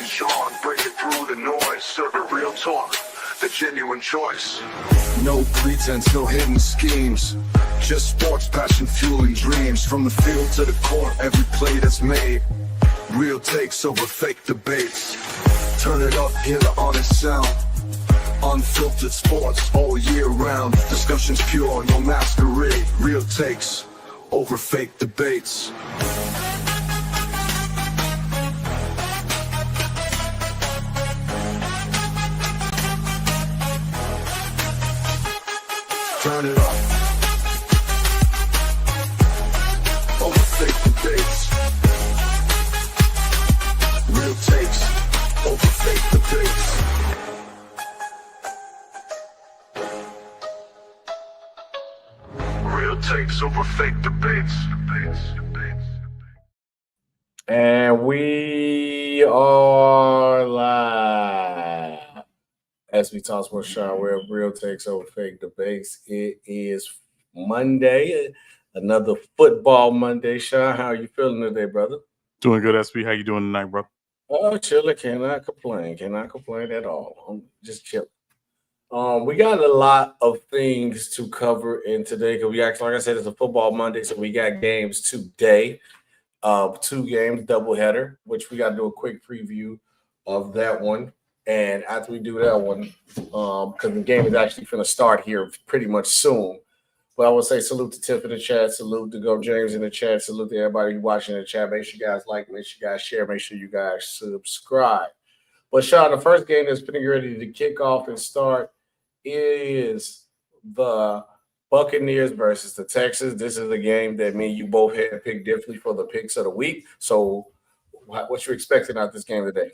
and Sean, breaking through the noise, serving real talk, the genuine choice. No pretense, no hidden schemes, just sports passion fueling dreams. From the field to the court, every play that's made, real takes over fake debates. Turn it up, hear the honest sound. Unfiltered sports all year round. Discussions pure, no masquerade. Real takes over fake debates. Turn it up. Over fake debates. Real takes over fake debates. Real takes over fake debates. And we are live. Sbtalksports and Sean Webb, real takes over fake debates. It is Monday, another football Monday. Sean, how are you feeling today, brother? Doing good, SB. How you doing tonight, bro? Oh, chilling. Cannot complain. Cannot complain at all. I'm just chilling. We got a lot of things to cover in today because we actually, like I said, it's a football Monday, so we got games today. 2 games, doubleheader, which we got to do a quick preview of that one. And after we do that one, because the game is actually going to start here pretty much soon. But I would say salute to Tiff in the chat, salute to Go James in the chat, salute to everybody watching in the chat. Make sure you guys like, make sure you guys share, make sure you guys subscribe. But Sean, the first game that's getting ready to kick off and start is the Buccaneers versus the Texans. This is a game that me and you both had picked differently for the picks of the week. So what you expecting out of this game today?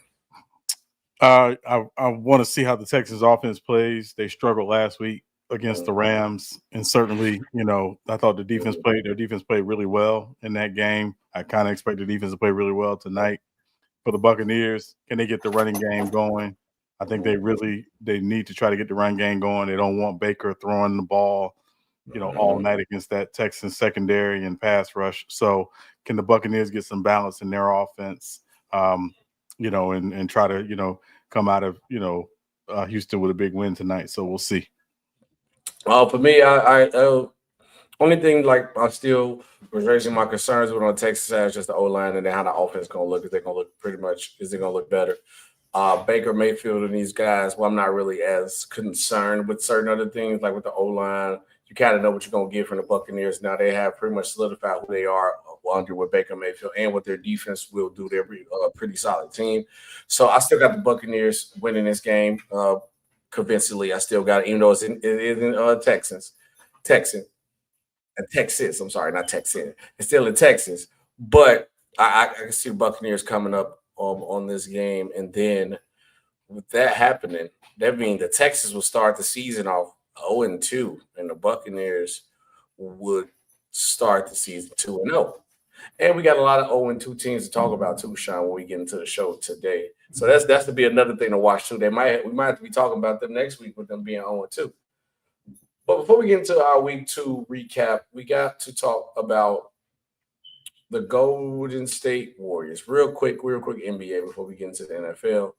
I want to see how the Texans offense plays. They struggled last week against the Rams, and certainly, I thought their defense played really well in that game. I kind of expect the defense to play really well tonight. For the Buccaneers, can they get the running game going? I think they need to try to get the run game going. They don't want Baker throwing the ball, all night against that Texans secondary and pass rush. So can the Buccaneers get some balance in their offense, and try to, come out of, Houston with a big win tonight. So we'll see. For me, I only thing I still was raising my concerns with on the Texas side is just the O-line and then how the offense is going to look. Is they going to look is it going to look better? Baker Mayfield and these guys, well, I'm not really as concerned with certain other things, like with the O-line. You kind of know what you're going to get from the Buccaneers. Now they have pretty much solidified who they are under with Baker Mayfield and what their defense will do. They're a pretty solid team. So I still got the Buccaneers winning this game convincingly. I still got it, even though it is in Texas. I'm sorry, not Texas. It's still in Texas. But I can see the Buccaneers coming up on this game. And then with that happening, that means the Texans will start the season off 0-2, and the Buccaneers would start the season 2-0. And we got a lot of 0-2 teams to talk about too, Sean, when we get into the show today. So that's to be another thing to watch too. We might have to be talking about them next week with them being 0-2. But before we get into our week 2 recap, we got to talk about the Golden State Warriors. Real quick NBA before we get into the NFL.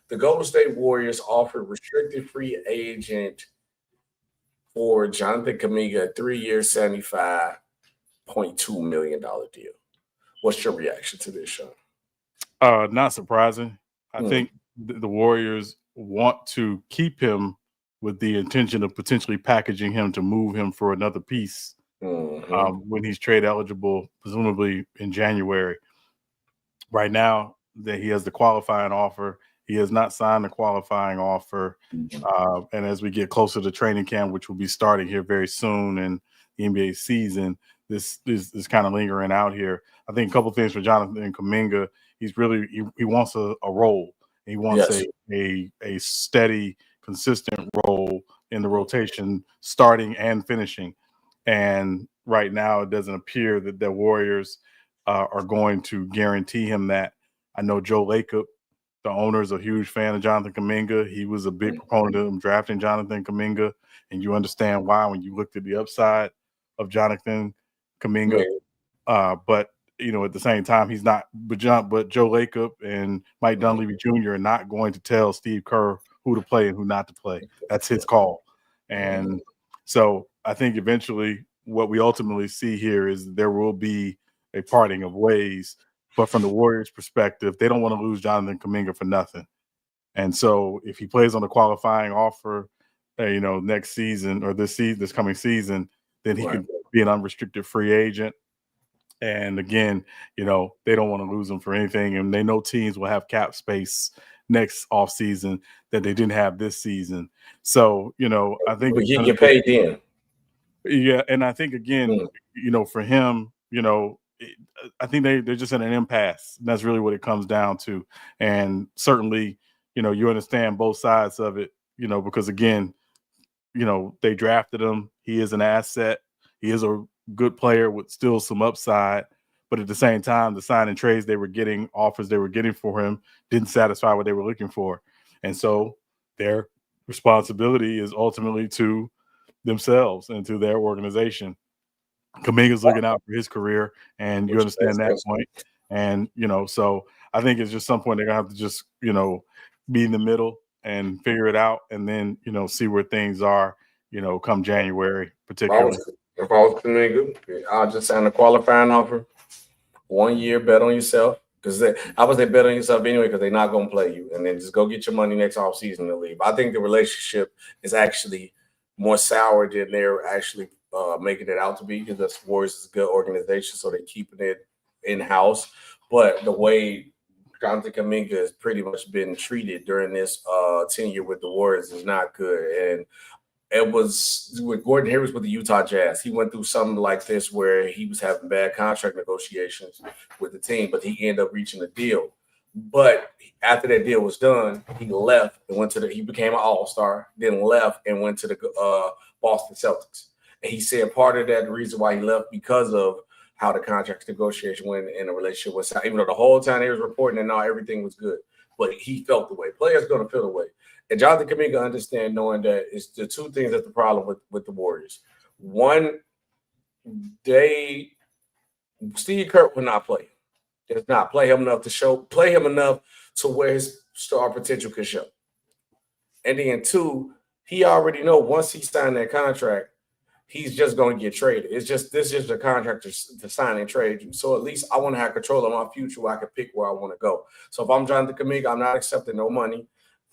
The Golden State Warriors offered restricted free agent for Jonathan Kuminga, a 3-year, $75.2 million deal. What's your reaction to this, Sean? Not surprising. I think the Warriors want to keep him with the intention of potentially packaging him to move him for another piece when he's trade eligible, presumably in January. Right now, that he has the qualifying offer. He has not signed the qualifying offer. And as we get closer to training camp, which will be starting here very soon in the NBA season, this is kind of lingering out here. I think a couple of things for Jonathan Kuminga. He's really he wants a role. He wants a steady, consistent role in the rotation, starting and finishing. And right now, it doesn't appear that the Warriors are going to guarantee him that. I know Joe Lacob, the owner, is a huge fan of Jonathan Kuminga. He was a big proponent of him drafting Jonathan Kuminga, and you understand why when you looked at the upside of Jonathan Kuminga. But at the same time, he's not, but Joe Lacob and Mike Dunleavy Jr. are not going to tell Steve Kerr who to play and who not to play. That's his call. And so I think eventually what we ultimately see here is there will be a parting of ways. But from the Warriors' perspective, they don't want to lose Jonathan Kuminga for nothing. And so if he plays on the qualifying offer, next season or this coming season, then he could be an unrestricted free agent. And again, they don't want to lose him for anything. And they know teams will have cap space next offseason that they didn't have this season. So, I think you get paid then. Yeah. And I think, again, for him, I think they're just in an impasse. And that's really what it comes down to. And certainly, you understand both sides of it, because, again, they drafted him. He is an asset. He is a good player with still some upside. But at the same time, the signing trades offers they were getting for him didn't satisfy what they were looking for. And so their responsibility is ultimately to themselves and to their organization. Kuminga's looking out for his career, and you understand that point. And, so I think it's just some point they're going to have to just, be in the middle and figure it out and then, see where things are, come January, particularly. If I was Kuminga, I'll just sign a qualifying offer. 1 year, bet on yourself. Because I would say bet on yourself anyway because they're not going to play you. And then just go get your money next offseason and leave. I think the relationship is actually more sour than they're actually making it out to be because the Warriors is a good organization, so they're keeping it in-house. But the way Jonathan Kuminga has pretty much been treated during this tenure with the Warriors is not good. And it was with Gordon Hayward with the Utah Jazz. He went through something like this where he was having bad contract negotiations with the team, but he ended up reaching a deal. But after that deal was done, he left and he became an all-star, then left and went to the Boston Celtics. And he said part of that, the reason why he left because of how the contract negotiation went in a relationship with, even though the whole time they was reporting that now everything was good, but he felt the way. Players going to feel the way. And Jonathan Kuminga understand knowing that it's the two things that's the problem with the Warriors. One, Steve Kerr will not play. Does not play him enough to where his star potential could show. And then two, he already know once he signed that contract, he's just going to get traded. This is just a contract to sign and trade you. So at least I want to have control of my future where I can pick where I want to go. So if I'm Jonathan Kuminga, I'm not accepting no money.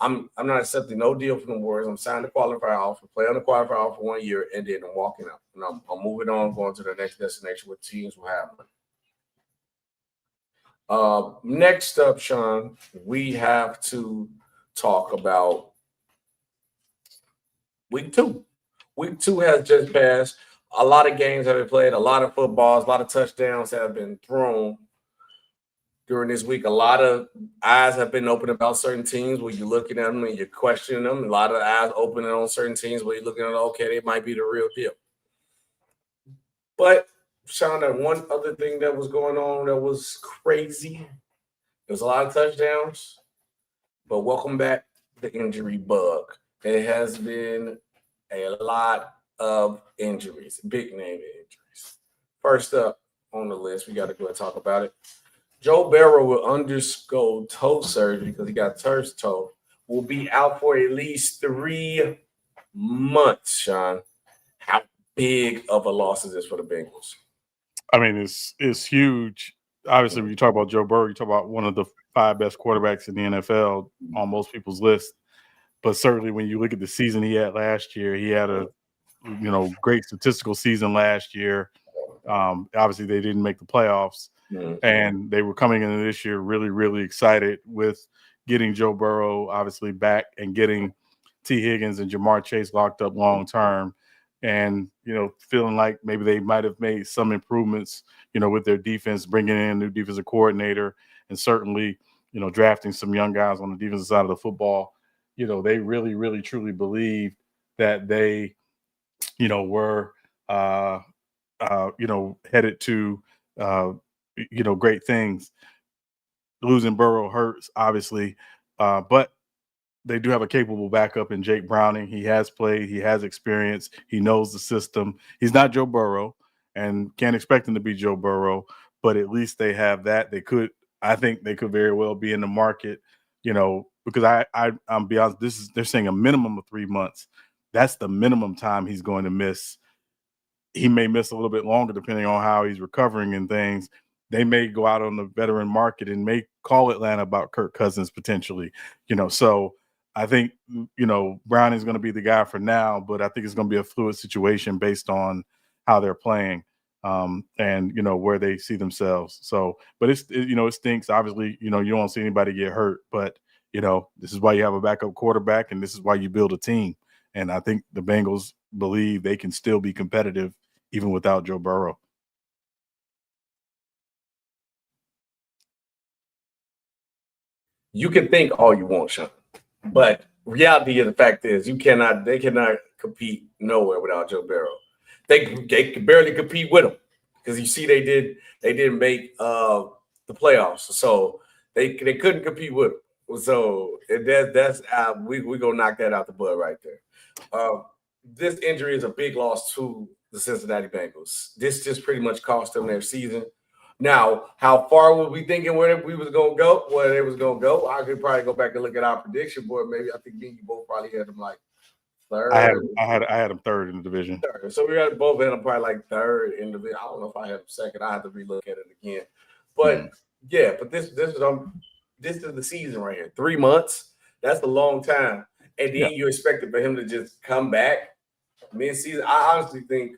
I'm not accepting no deal from the Warriors. I'm signing the qualifier offer, play on the qualifier offer for 1 year, and then I'm walking out. And I'm moving on, going to the next destination where teams will have money. Next up, Sean, we have to talk about week 2. Week 2 has just passed. A lot of games have been played, a lot of footballs, a lot of touchdowns have been thrown during this week. A lot of eyes have been open about certain teams where you're looking at them and you're questioning them. A lot of eyes opening on certain teams where you're looking at, okay, they might be the real deal. But, Sean, that one other thing that was going on that was crazy, there was a lot of touchdowns, but welcome back the injury bug. It has been a lot of injuries, big name injuries. First up on the list, we got to go and talk about it. Joe Burrow will undergo toe surgery because he got turf toe. Will be out for at least 3 months, Sean. How big of a loss is this for the Bengals? I mean, it's huge. Obviously, when you talk about Joe Burrow, you talk about one of the 5 best quarterbacks in the NFL on most people's list. But certainly when you look at the season he had last year, he had a great statistical season last year. Obviously, they didn't make the playoffs. And they were coming into this year really, really excited with getting Joe Burrow obviously back and getting T. Higgins and Jamar Chase locked up long term. And, feeling like maybe they might have made some improvements, with their defense, bringing in a new defensive coordinator and certainly, drafting some young guys on the defensive side of the football. They really, really, truly believed that they, were, headed to, great things. Losing Burrow hurts, obviously, but they do have a capable backup in Jake Browning. He has played, he has experience, he knows the system. He's not Joe Burrow and can't expect him to be Joe Burrow, but at least they have that. I think they could very well be in the market, because I'm be honest, they're saying a minimum of 3 months. That's the minimum time he's going to miss. He may miss a little bit longer depending on how he's recovering and things. They may go out on the veteran market and may call Atlanta about Kirk Cousins potentially, so I think, Brown is going to be the guy for now, but I think it's going to be a fluid situation based on how they're playing and, where they see themselves. So, but it stinks. Obviously, you don't want to see anybody get hurt, but, this is why you have a backup quarterback and this is why you build a team. And I think the Bengals believe they can still be competitive even without Joe Burrow. You can think all you want, Sean, but reality of the fact is they cannot compete nowhere without Joe Burrow. They can barely compete with him because you see they didn't make the playoffs, so they couldn't compete with him. So that's we gonna knock that out the bud right there. This injury is a big loss to the Cincinnati Bengals. This just pretty much cost them their season. Now, how far were we thinking where they was going to go? I could probably go back and look at our prediction board. Maybe I think me and you both probably had them like third. I had them third in the division. Third. So we had both had them probably like third in the division. I don't know if I had them second. I have to relook at it again. But yeah, but this is the season right here. 3 months. That's a long time. And then you expected for him to just come back mid-season. I honestly think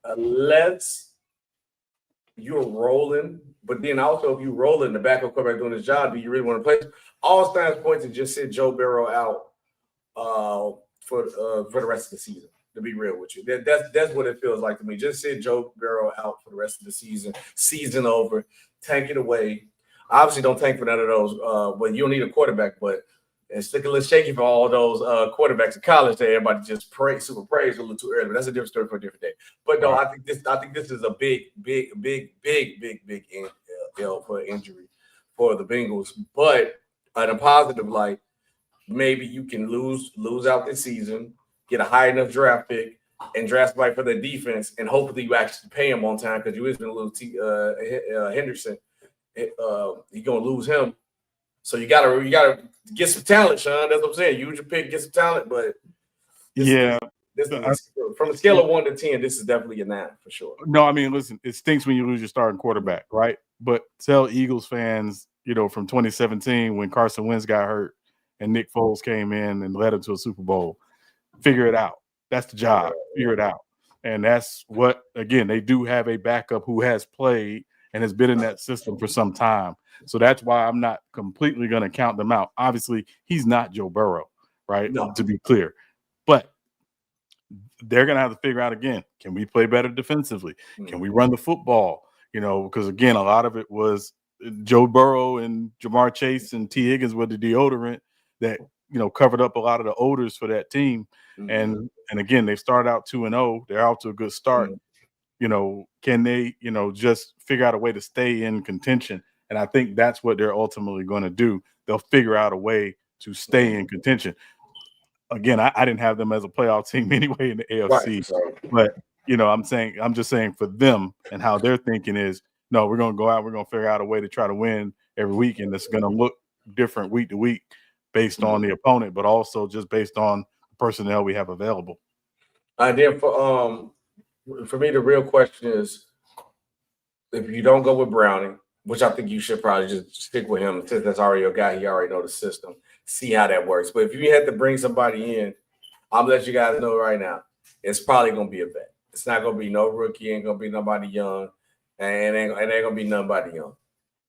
unless you're rolling, but then also if you rolling the backup quarterback doing his job, do you really want to play? All signs point to just sit Joe Burrow out for the rest of the season. To be real with you, that's what it feels like to me. Just sit Joe Burrow out for the rest of the season. Season over. Tank it away. Obviously, don't tank for none of those. But you don't need a quarterback. But it's looking a little shaky for all those quarterbacks in college that everybody just praise a little too early. But that's a different story for a different day. But no, I think this is a big L for injury for the Bengals. But in a positive light, maybe you can lose out this season, get a high enough draft pick, and draft somebody for the defense, and hopefully you actually pay him on time because you is going to lose Henderson. You're going to lose him. So you gotta get some talent, Sean. That's what I'm saying. Use your pick, get some talent, but from a scale of 1 to 10, this is definitely a 9 for sure. No, I mean, listen, it stinks when you lose your starting quarterback, right? But tell Eagles fans, from 2017 when Carson Wentz got hurt and Nick Foles came in and led him to a Super Bowl, figure it out. That's the job. Figure it out. And that's what, again, they do have a backup who has played and has been in that system for some time. So that's why I'm not completely going to count them out. Obviously, he's not Joe Burrow, right? No. To be clear. But they're going to have to figure out again, can we play better defensively? Can we run the football? Because, again, a lot of it was Joe Burrow and Jamar Chase and T. Higgins with the deodorant that, covered up a lot of the odors for that team. And again, they started out 2-0. They're out to a good start. Can they, just figure out a way to stay in contention? And I think that's what they're ultimately going to do. They'll figure out a way to stay in contention. Again, I didn't have them as a playoff team anyway in the AFC. Right, but, I'm just saying for them and how they're thinking is, no, we're going to go out. We're going to figure out a way to try to win every week. And it's going to look different week to week based on the opponent, but also just based on the personnel we have available. Then for me, the real question is, if you don't go with Browning, which I think you should probably just stick with him since that's already your guy, he already know the system, see how that works. But if you had to bring somebody in, I'm gonna let you guys know right now, it's probably gonna be a vet. It's not gonna be no rookie, ain't gonna be nobody young, and ain't gonna be nobody young.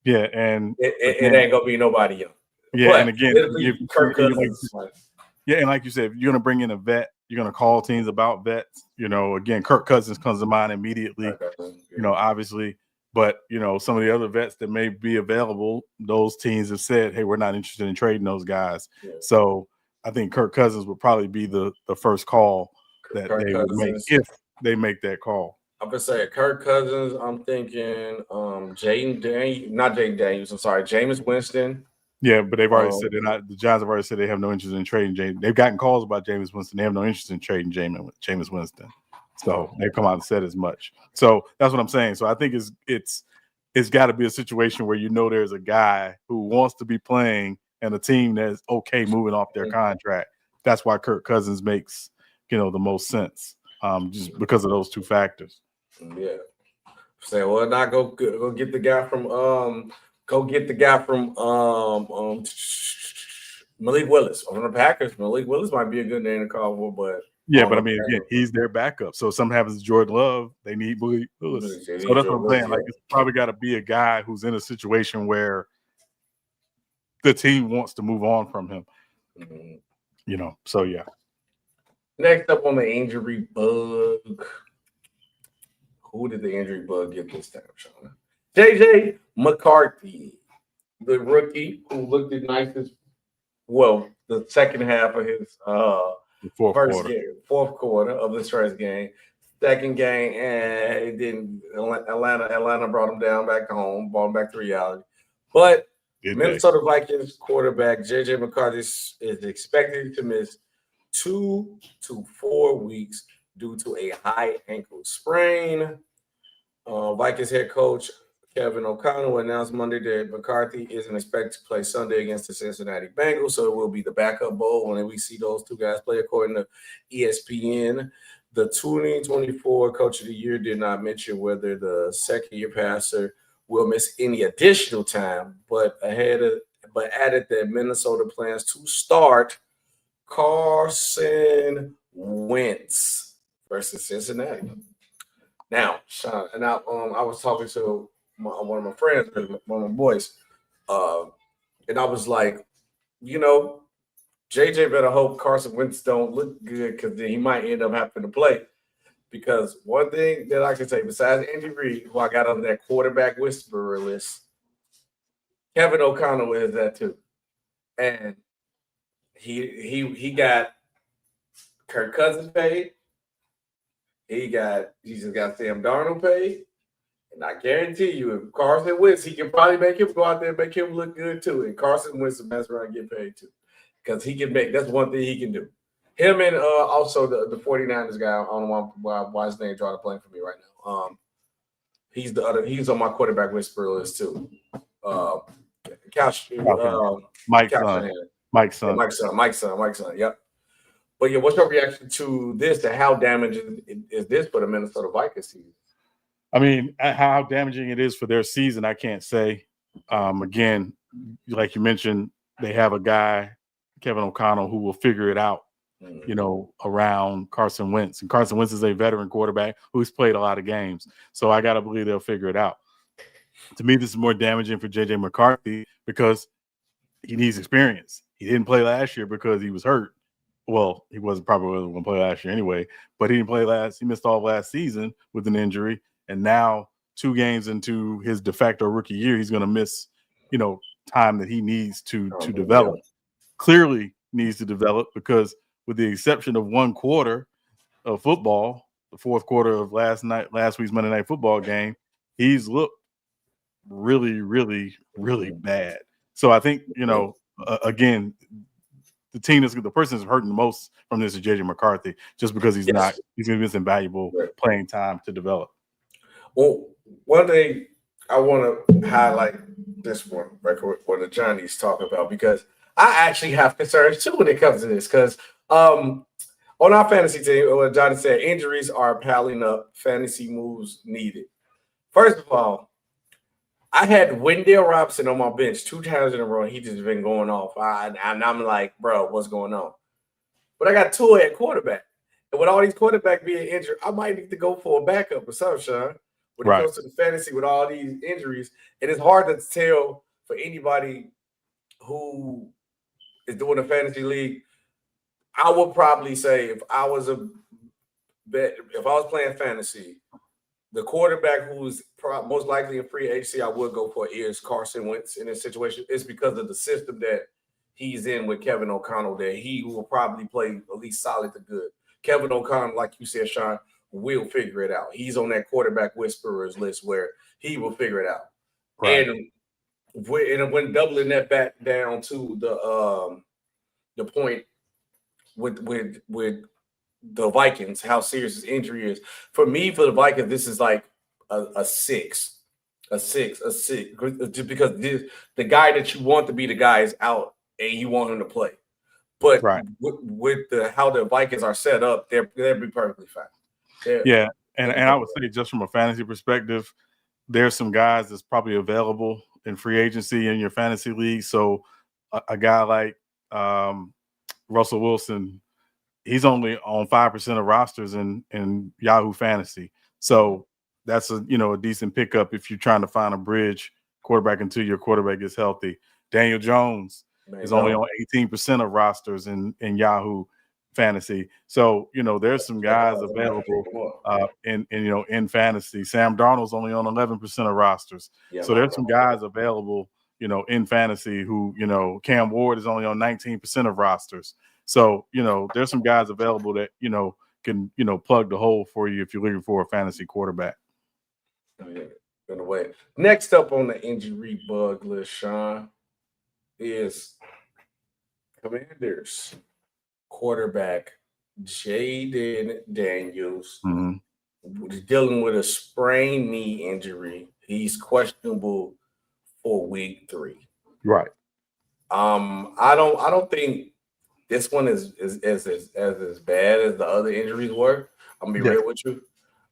Yeah, and it ain't gonna be nobody young. Yeah, but and again, Kirk Cousins. And like you said, if you're gonna bring in a vet, you're gonna call teams about vets. Again, Kirk Cousins comes to mind immediately. Obviously, but some of the other vets that may be available, those teams have said, "Hey, we're not interested in trading those guys." Yeah. So I think Kirk Cousins would probably be the first call that they would make if they make that call. I'm gonna say Kirk Cousins. I'm thinking Jameis Winston. Yeah, but they've already said they're not. The Giants have already said they have no interest in trading Jameis. They've gotten calls about Jameis Winston. They have no interest in trading Jameis Winston. So they've come out and said as much. So that's what I'm saying. So I think it's got to be a situation where there's a guy who wants to be playing and a team that's okay moving off their contract. That's why Kirk Cousins makes the most sense, just because of those two factors. Yeah. Say, well, not go get the guy from Malik Willis on the Packers. Malik Willis might be a good name to call for, but yeah, but I mean, again, he's their backup. So if something happens to Jordan Love, they need Malik Willis. So that's what I'm saying. Like, it's probably got to be a guy who's in a situation where the team wants to move on from him. Mm-hmm. So yeah. Next up on the injury bug. Who did the injury bug get this time, Sean? JJ McCarthy, the rookie who looked the nicest. Well, the second half of his fourth quarter of this first game. Second game, and it didn't. Atlanta brought him down back to home, brought him back to reality. But Minnesota Vikings quarterback JJ McCarthy is expected to miss 2 to 4 weeks due to a high ankle sprain. Vikings head coach Kevin O'Connell announced Monday that McCarthy isn't expected to play Sunday against the Cincinnati Bengals, so it will be the backup bowl when we see those two guys play, according to ESPN. The 2024 Coach of the Year did not mention whether the second-year passer will miss any additional time, but added that Minnesota plans to start Carson Wentz versus Cincinnati. Now, Sean, and I was talking to one of my friends, one of my boys, and I was like, JJ better hope Carson Wentz don't look good, because then he might end up having to play. Because one thing that I can say, besides Andy Reid, who I got on that quarterback whisperer list, Kevin O'Connell is that too, and he got Kirk Cousins paid. He just got Sam Darnold paid. And I guarantee you, if Carson Wentz, he can probably make him go out there and make him look good too. And Carson Wentz is mess around and get paid too. Because he can that's one thing he can do. Him and also the 49ers guy, I don't know why his name drawing a blank for me right now. He's on my quarterback whisperer list too. Mike's son. Yep. But yeah, what's your reaction to this? To how damaging is this for the Minnesota Vikings season? I mean, how damaging it is for their season, I can't say. Again, like you mentioned, they have a guy, Kevin O'Connell, who will figure it out, around Carson Wentz. And Carson Wentz is a veteran quarterback who's played a lot of games. So I got to believe they'll figure it out. To me, this is more damaging for JJ McCarthy because he needs experience. He didn't play last year because he was hurt. Well, he wasn't probably going to play last year anyway, but he didn't play he missed all last season with an injury. And now 2 games into his de facto rookie year, he's going to miss, time that he needs to develop. Clearly needs to develop, because with the exception of one quarter of football, the fourth quarter of last week's Monday Night Football game, he's looked really, really, really bad. So I think, again, the person that's hurting the most from this is JJ McCarthy, just because he's going to miss invaluable playing time to develop. Well, one thing I want to highlight this one record what the Johnny's talking about, because I actually have concerns too when it comes to this, because on our fantasy team, what Johnny said, injuries are piling up, fantasy moves needed. First of all, I had Wendell Robinson on my bench 2 times in a row, and he just been going off. And I'm like, bro, what's going on? But I got Tua at quarterback. And with all these quarterbacks being injured, I might need to go for a backup or something, Sean. When it comes to the fantasy with all these injuries, and it's hard to tell for anybody who is doing a fantasy league. I would probably say if I was playing fantasy, the quarterback who's most likely in free agency I would go for is Carson Wentz in this situation. It's because of the system that he's in with Kevin O'Connell, that he will probably play at least solid to good. Kevin O'Connell, like you said, Sean, will figure it out. He's on that quarterback whisperers list where he will figure it out. Right. And when doubling that back down to the point with the Vikings, how serious his injury is. For me, for the Vikings, this is like a 6. A six, just because the guy that you want to be the guy is out and you want him to play. But right. with how the Vikings are set up, they'll be perfectly fine. And I would say just from a fantasy perspective, there's some guys that's probably available in free agency in your fantasy league. So a guy like Russell Wilson, he's only on 5% of rosters in Yahoo Fantasy. So that's a decent pickup if you're trying to find a bridge quarterback until your quarterback gets healthy. Daniel Jones is only on 18% of rosters in Yahoo Fantasy. So there's some guys available in fantasy. Sam Darnold's only on 11% of rosters. So there's some guys available in fantasy who Cam Ward is only on 19% of rosters. So there's some guys available that can plug the hole for you if you're looking for a fantasy quarterback. In a way. Next up on the injury bug list, Sean, is Commanders quarterback Jayden Daniels dealing with a sprained knee injury. He's questionable for week 3. Right. I don't think this one is as bad as the other injuries were. I'm gonna be real with you.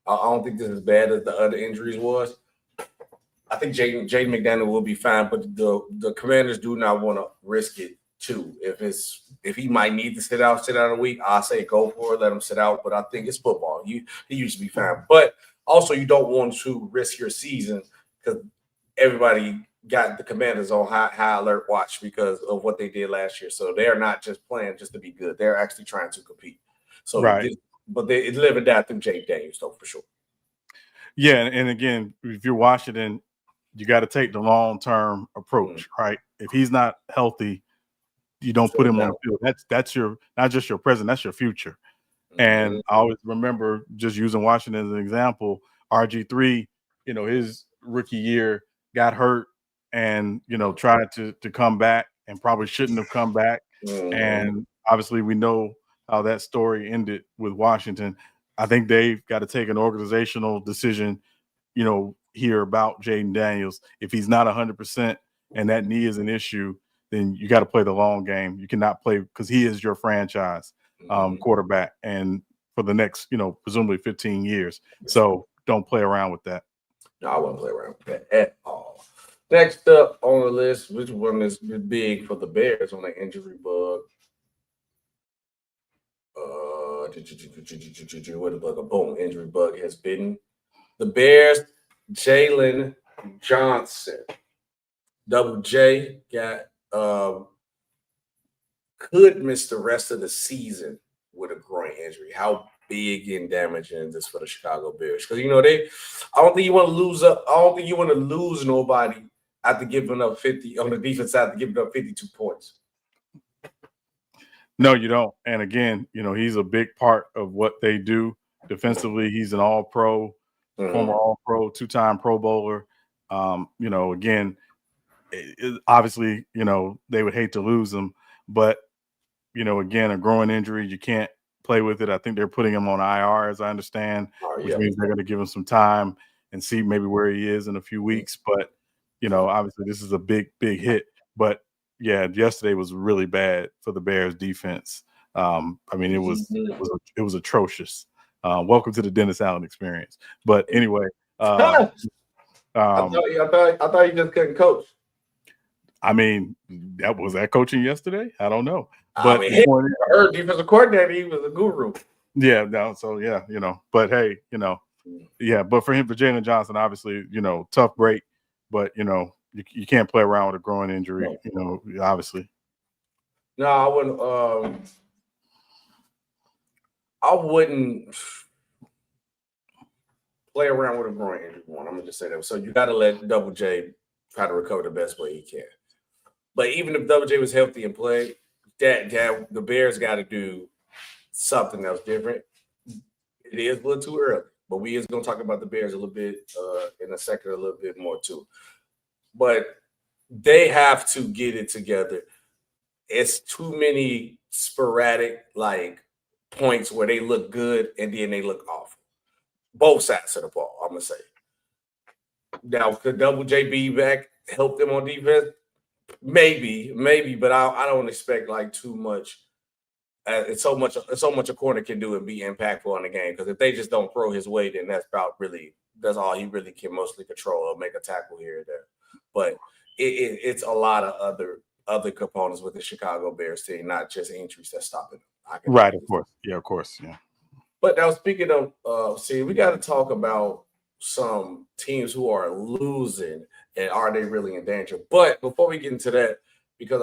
I don't think this is as bad as the other injuries was. I think Jaden McDaniel will be fine, but the Commanders do not want to risk it too. If he might need to sit out a week, I say go for it, let him sit out. But I think it's football. He used to be fine. But also you don't want to risk your season because everybody got the Commanders on high alert watch because of what they did last year. So they're not just playing just to be good. They're actually trying to compete. So but they live and die through Jay Daniels, though, for sure. Yeah, and again, if you're Washington, you got to take the long-term approach, right? If he's not healthy, you don't put him on the field. That's your not just your present, that's your future. And I always remember just using Washington as an example. RG3, his rookie year got hurt and tried to come back and probably shouldn't have come back. And obviously we know how that story ended with Washington. I think they've got to take an organizational decision, here about Jayden Daniels. If he's not 100% and that knee is an issue, then you got to play the long game. You cannot play because he is your franchise quarterback and for the next, presumably 15 years. So don't play around with that. No, I wouldn't play around with that at all. Next up on the list, which one is big for the Bears on the injury bug? Where the bug? A boom, injury bug has bitten the Bears. Jalen Johnson, Double J, could miss the rest of the season with a groin injury. How big and damaging is this for the Chicago Bears? Because I don't think you want to lose up. I don't think you want to lose nobody after giving up 50 on the defense after giving up 52 points. No, you don't. And again, he's a big part of what they do defensively. He's an all-pro, former all-pro, 2-time Pro Bowler. Again, obviously, they would hate to lose him, but again, a growing injury, you can't play with it. I think they're putting him on IR, as I understand, which means they're going to give him some time and see maybe where he is in a few weeks. But obviously, this is a big hit. But yeah, yesterday was really bad for the Bears defense. It was atrocious. Welcome to the Dennis Allen experience. But anyway, I thought you just couldn't coach. Was that coaching yesterday? I don't know. But her defensive coordinator, he was a guru. Yeah, no, so yeah, but hey, but for Jalen Johnson, obviously, tough break, but you can't play around with a growing injury, obviously. No, I wouldn't play around with a groin injury. I'm gonna just say that. So you got to let Double J try to recover the best way he can. But even if Double J was healthy and played, that the Bears got to do something else different. It is a little too early, but we is going to talk about the Bears a little bit in a second, a little bit more too. But they have to get it together. It's too many sporadic points where they look good and then they look awful. Both sides of the ball, I'm gonna say. Now, could Double J be back help them on defense? Maybe, but I don't expect like too much. It's so much a corner can do and be impactful in the game. Because if they just don't throw his way, then that's all he really can mostly control or make a tackle here and there. But it's a lot of other components with the Chicago Bears team, not just injuries that's stopping them. Right, of course. Yeah, of course. Yeah. But now speaking of, we got to talk about some teams who are losing and are they really in danger? But before we get into that, because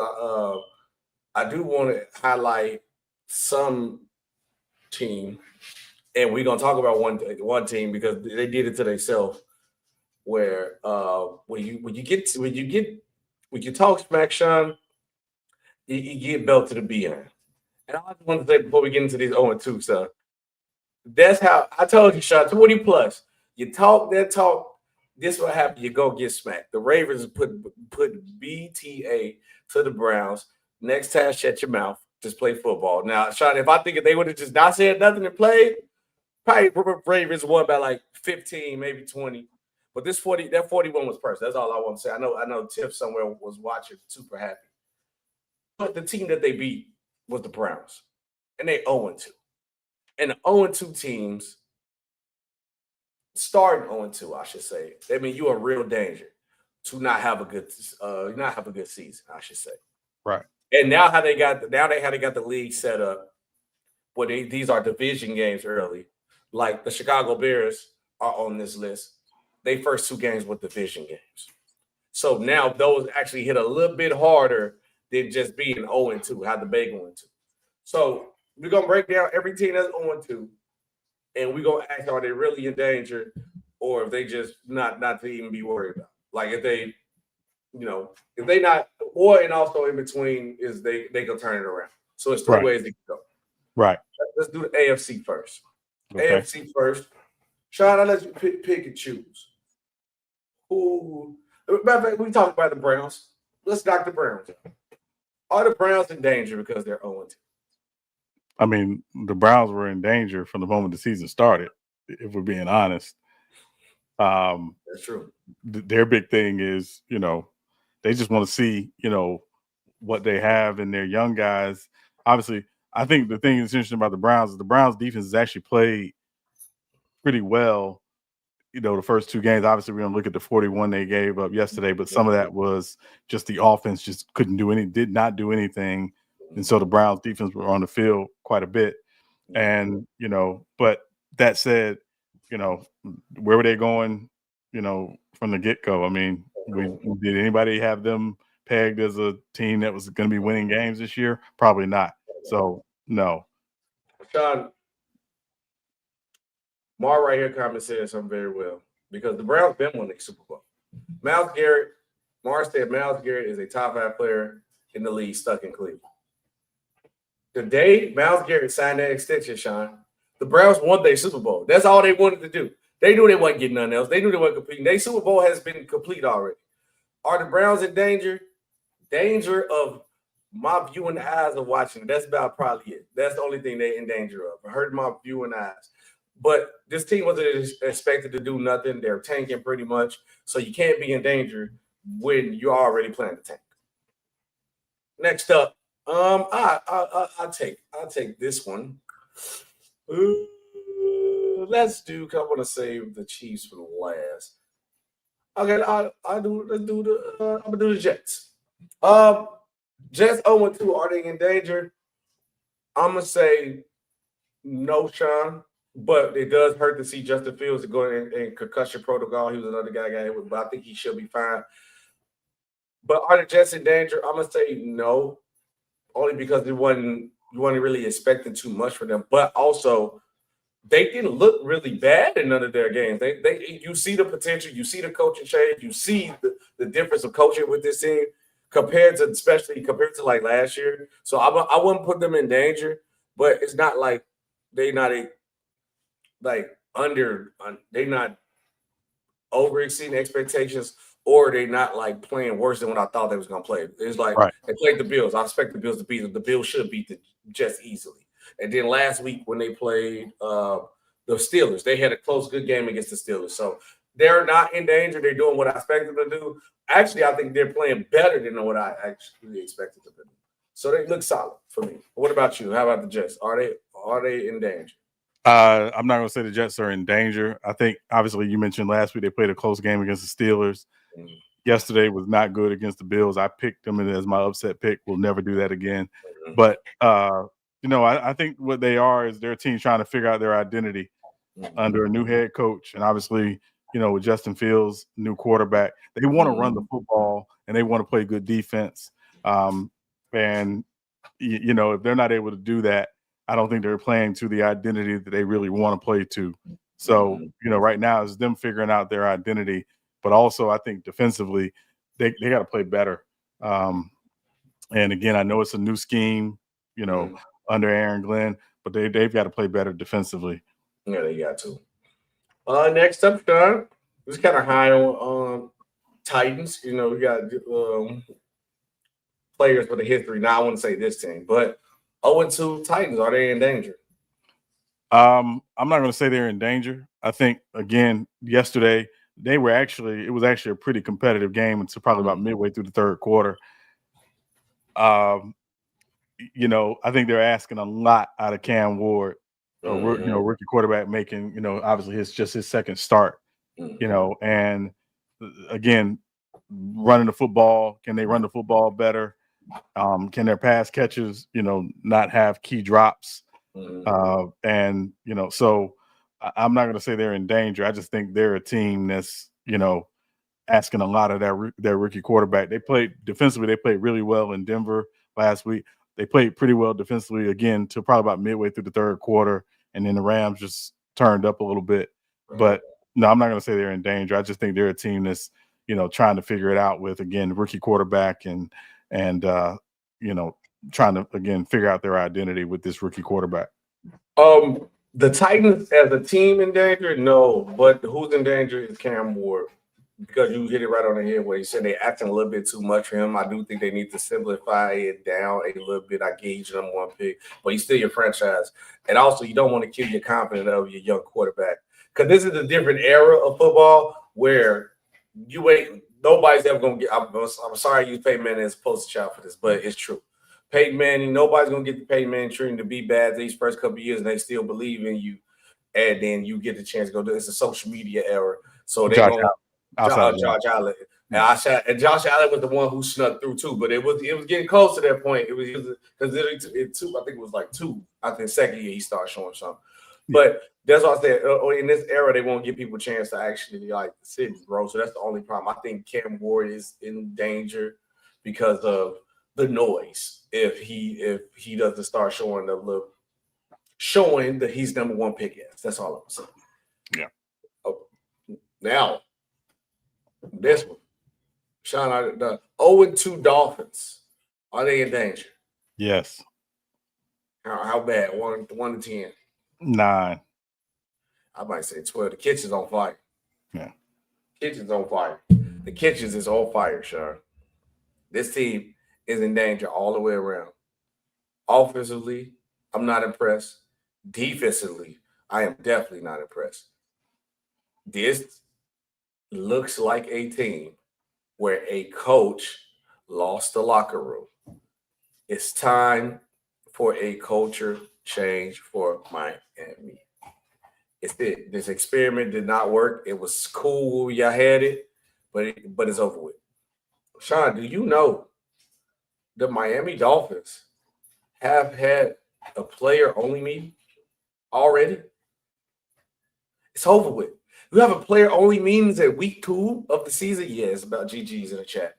I do want to highlight some team, and we're gonna talk about one team because they did it to themselves. Where when you talk smack, Sean, you get belt to the behind. And I just want to say before we get into these 0-2 stuff, that's how I told you, Sean, 20 plus. You talk that talk, this will happen. You go get smacked. The Ravens put BTA to the Browns. Next time, shut your mouth. Just play football. Now, Sean, if I think if they would have just not said nothing and played, probably Ravens won by like 15, maybe 20. But that 41 was personal. That's all I want to say. I know Tiff somewhere was watching, super happy. But the team that they beat was the Browns, and they 0-2. And the 0-2 teams, starting 0-2, I should say. I mean, you're a real danger to not have a good season, I should say. Right. And now they got the league set up where these are division games early. Like the Chicago Bears are on this list. They first 2 games were division games. So now those actually hit a little bit harder than just being 0-2, how the Bay going to. So we're gonna break down every team that's 0-2, and we're gonna ask, are they really in danger, or if they just not to even be worried about. Like if they not, or and also in between is they can turn it around. So it's 3 ways to go. Right. Let's do the AFC first. Okay. AFC first. Sean, I'll let you pick and choose. Who? Matter of fact, we talked about the Browns. Let's knock the Browns out. Are the Browns in danger because they're 0-2? I mean, the Browns were in danger from the moment the season started, if we're being honest. That's true. Their big thing is, they just want to see, what they have in their young guys. Obviously, I think the thing that's interesting about the Browns is the Browns defense has actually played pretty well, the first 2 games. Obviously, we're going to look at the 41 they gave up yesterday, but some of that was just the offense just did not do anything. And so the Browns defense were on the field quite a bit. And, but that said, where were they going, from the get-go? I mean, did anybody have them pegged as a team that was going to be winning games this year? Probably not. So, no. Sean, Mar right here comment said something very well because the Browns been winning the Super Bowl. Mar said Myles Garrett is a top 5 player in the league stuck in Cleveland. The day Myles Garrett signed that extension, Sean, the Browns won their Super Bowl. That's all they wanted to do. They knew they wasn't getting nothing else. They knew they weren't competing. Their Super Bowl has been complete already. Are the Browns in danger? Danger of my viewing eyes of watching. That's about probably it. That's the only thing they're in danger of. I heard my viewing eyes. But this team wasn't expected to do nothing. They're tanking pretty much. So you can't be in danger when you're already planning to tank. Next up, I'll take this one. Let's do. I want to save the Chiefs for the last. Okay, I'm gonna do the Jets. Jets 0-2. Are they in danger? I'm gonna say no, Sean. But it does hurt to see Justin Fields go in concussion protocol. He was another guy got hit with, but I think he should be fine. But are the Jets in danger? I'm gonna say no, only because you wasn't really expecting too much for them. But also, they didn't look really bad in none of their games. You see the potential, you see the coaching change, you see the difference of coaching with this team especially compared to like last year. So I wouldn't put them in danger, but it's not like they're not they're not over exceeding expectations, or they're not like playing worse than what I thought they was gonna play. It's like They played the Bills. I expect the Bills to beat them. The Bills should beat the Jets easily. And then last week when they played the Steelers, they had a close, good game against the Steelers. So they're not in danger. They're doing what I expected them to do. Actually, I think they're playing better than what I actually expected them to do. So they look solid for me. What about you? How about the Jets? Are they in danger? I'm not going to say the Jets are in danger. I think, obviously, you mentioned last week they played a close game against the Steelers. Mm-hmm. Yesterday was not good against the Bills. I picked them as my upset pick. We'll never do that again. Mm-hmm. But, I think what they are is their team trying to figure out their identity under a new head coach. And obviously, with Justin Fields, new quarterback, they want to run the football and they want to play good defense. And, if they're not able to do that, I don't think they're playing to the identity that they really want to play to. So, right now it's them figuring out their identity. But also, I think defensively, they got to play better. And again, I know it's a new scheme, under Aaron Glenn, but they've got to play better defensively. Yeah, they got to. Next up, John, it's kind of high on Titans. We got players with a history. Now, I wouldn't say this team, but 0-2 Titans, are they in danger? I'm not going to say they're in danger. I think, again, yesterday, it was actually a pretty competitive game until probably about midway through the third quarter. I think they're asking a lot out of Cam Ward, rookie quarterback making, obviously his second start, and again, running the football. Can they run the football better? Can their pass catches, not have key drops? So I'm not going to say they're in danger. I just think they're a team that's, asking a lot of their rookie quarterback. They played defensively. They played really well in Denver last week. They played pretty well defensively again till probably about midway through the third quarter. And then the Rams just turned up a little bit. Right. But no, I'm not going to say they're in danger. I just think they're a team that's, trying to figure it out with, again, rookie quarterback and trying to, again, figure out their identity with this rookie quarterback. The Titans as a team in danger? No, but who's in danger is Cam Ward, because you hit it right on the head where you said they're acting a little bit too much for him. I do think they need to simplify it down a little bit. I gauge them one pick, but he's still your franchise. And also, you don't want to kill your confidence of your young quarterback, because this is a different era of football where nobody's ever going to get – I'm sorry I use Peyton Manning as a poster child for this, but it's true. Peyton Manning, nobody's going to get the Peyton Manning treatment to be bad these first couple of years, and they still believe in you. And then you get the chance to go do it. It's a social media era. So they're going – Josh Allen. And Josh Allen was the one who snuck through too, but it was getting close to that point. It was because I think it was like two. I think second year he started showing something. But that's what I said. In this era, they won't give people a chance to actually sit, bro. So that's the only problem. I think Cam Ward is in danger because of the noise. If he doesn't start showing that he's number one pick, yes, that's all I'm saying. Yeah. Oh, now this one, Sean, the 0-2 Dolphins, are they in danger? Yes. How bad? 1 to 10. 9. I might say 12. The kitchen's on fire. Yeah. Kitchen's on fire. The kitchen is on fire, Sean. This team is in danger all the way around. Offensively, I'm not impressed. Defensively, I am definitely not impressed. This looks like a team where a coach lost the locker room. It's time for a culture change for Miami. This experiment did not work. It was cool when y'all had it, but it's over with. Sean, do you know the Miami Dolphins have had a player-only meeting already? It's over with. You have a player-only meetings at week 2 of the season? Yeah, it's about GG's in the chat.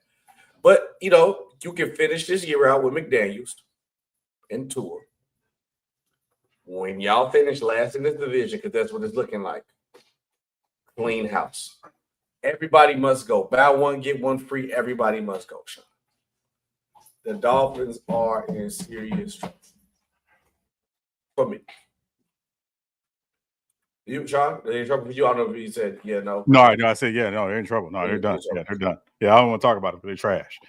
But, you can finish this year out with McDaniels and Tour. When y'all finish last in this division, because that's what it's looking like, clean house. Everybody must go. Buy one, get one free. Everybody must go, Sean. The Dolphins are in serious trouble. For me. You, Sean, they're in trouble for you? I don't know if you said yeah, no. No, I said yeah, no, they're in trouble. No, they're done. Yeah, they're done. Yeah, I don't want to talk about it, but they're trash.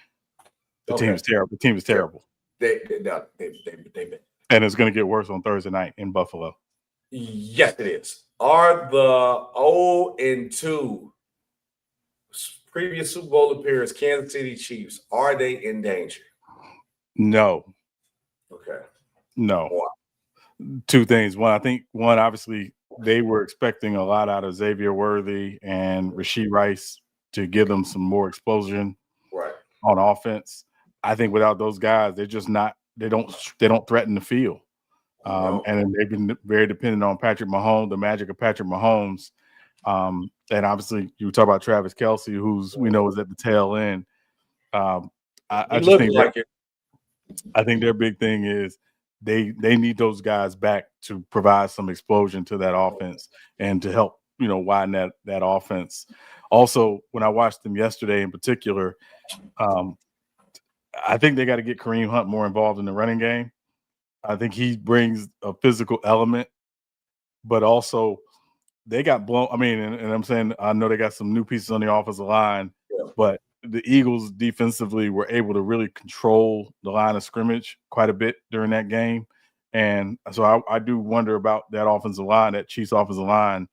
The team is terrible. The team is terrible. They've been. And it's going to get worse on Thursday night in Buffalo. Yes, it is. Are the 0-2 previous Super Bowl appearance Kansas City Chiefs, are they in danger? No. Okay. No. Why? Two things. One, I think obviously they were expecting a lot out of Xavier Worthy and Rashee Rice to give them some more explosion on offense. I think without those guys, they're just not. They don't threaten the field. And they've been very dependent on Patrick Mahomes, the magic of Patrick Mahomes. And obviously, you talk about Travis Kelce, who's we know is at the tail end. I just think I think their big thing is they need those guys back to provide some explosion to that offense and to help widen that offense. Also, when I watched them yesterday, in particular, I think they got to get Kareem Hunt more involved in the running game. I think he brings a physical element, but also they got blown. I mean, and I'm saying I know they got some new pieces on the offensive line, but the Eagles defensively were able to really control the line of scrimmage quite a bit during that game. And so I do wonder about that offensive line, that Chiefs offensive line.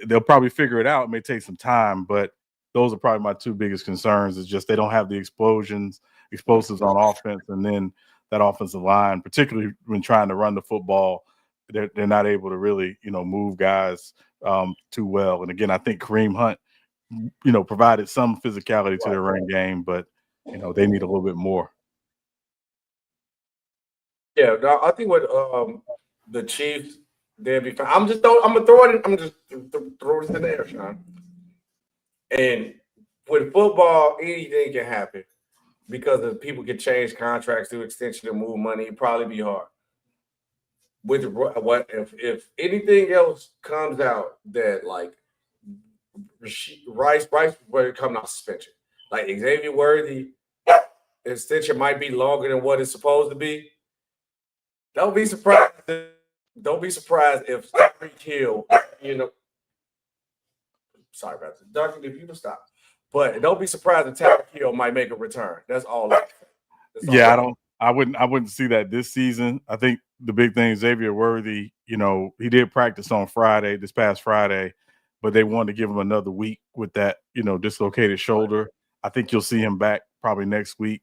They'll probably figure it out. It may take some time, but those are probably my two biggest concerns is just they don't have the explosives on offense. And then that offensive line, particularly when trying to run the football, they're not able to really, move guys too well. And again, I think Kareem Hunt, provided some physicality to their running game, but they need a little bit more. Yeah, no, I think what the Chiefs, they'll be fine. I'm gonna throw it in. I'm just throw this in there, Sean. And with football, anything can happen because if people can change contracts, do extension, and move money, it'd probably be hard. With what if anything else comes out that like Rice will come out suspension, like Xavier Worthy extension might be longer than what it's supposed to be. Don't be surprised if Tyreek Hill, sorry about that. Dr. If people stop. But don't be surprised if Tyreek Hill might make a return. That's all. I wouldn't see that this season. I think the big thing, Xavier Worthy, he did practice on this past Friday, but they wanted to give him another week with that, dislocated shoulder. I think you'll see him back probably next week,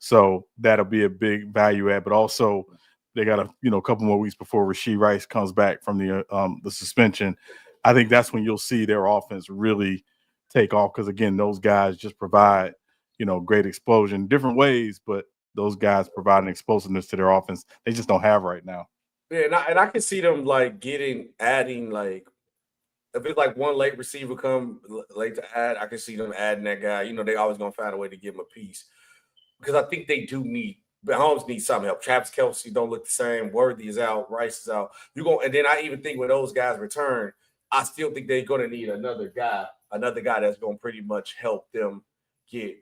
so that'll be a big value add. But also they got a couple more weeks before Rashee Rice comes back from the suspension. I think that's when you'll see their offense really take off because, again, those guys just provide, great explosion different ways, but those guys provide an explosiveness to their offense they just don't have right now. Yeah, and I can see them like adding like if it's like one late receiver come late to add, I can see them adding that guy. They always gonna find a way to give him a piece because I think they do need. Mahomes needs some help. Travis Kelce don't look the same. Worthy is out. Rice is out. And then I even think when those guys return, I still think they're gonna need another guy that's gonna pretty much help them get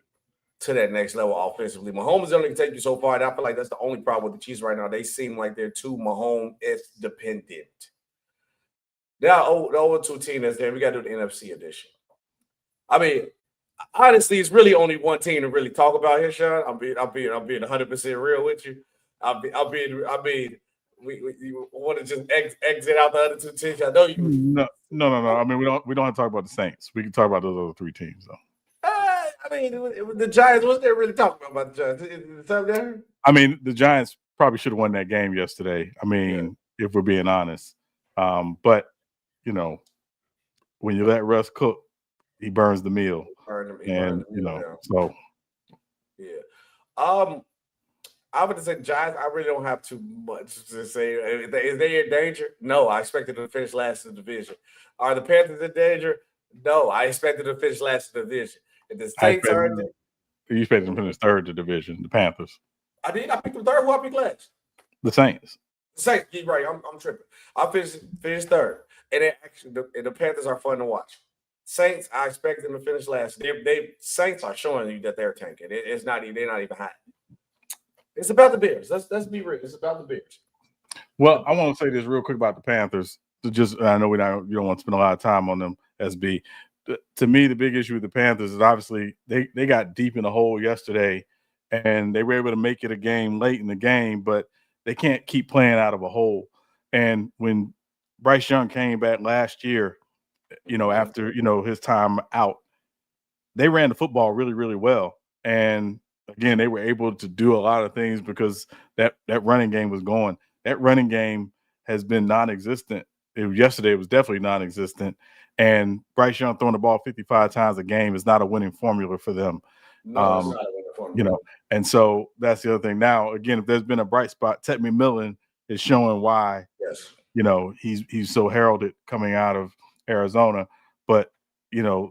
to that next level offensively. Mahomes only can take you so far, and I feel like that's the only problem with the Chiefs right now. They seem like they're too Mahomes-esque dependent. Now, the 0-2 team that's there, we got to do the NFC edition. I mean, honestly, it's really only one team to really talk about here, Sean. I'm being 100% real with you. We want to just exit out the other two teams. I know you. No. I mean, we don't have to talk about the Saints. We can talk about those other three teams, though. I mean, the Giants, what's they really talking about the Giants? I mean, the Giants probably should have won that game yesterday. I mean, if we're being honest. But, when you let Russ cook, he burns the meal. So. Yeah. I would say Giants, I really don't have too much to say. Is they in danger? No, I expected them to finish last in the division. Are the Panthers in danger? No, I expected them to finish last in the division. If the Saints are in you expected them to finish third in the division, the Panthers. I did. I picked them third. Who I picked last? The Saints. The Saints. You're right. I'm tripping. I finished third. And the Panthers are fun to watch. Saints, I expect them to finish last. Saints are showing you that they're tanking. They're not even high. It's about the Bears. Let's be real. It's about the Bears. Well, I want to say this real quick about the Panthers. I know you don't want to spend a lot of time on them, SB. To me, the big issue with the Panthers is obviously they got deep in the hole yesterday, and they were able to make it a game late in the game, but they can't keep playing out of a hole. And when Bryce Young came back last year, after, his time out, they ran the football really, really well. And again, they were able to do a lot of things because that running game was going. That running game has been non-existent. Yesterday it was definitely non-existent. And Bryce Young throwing the ball 55 times a game is not a winning formula for them. No, it's not a winning formula. And so that's the other thing. Now, again, if there's been a bright spot, Ted McMillan is showing why. Yes. He's so heralded coming out of Arizona. But to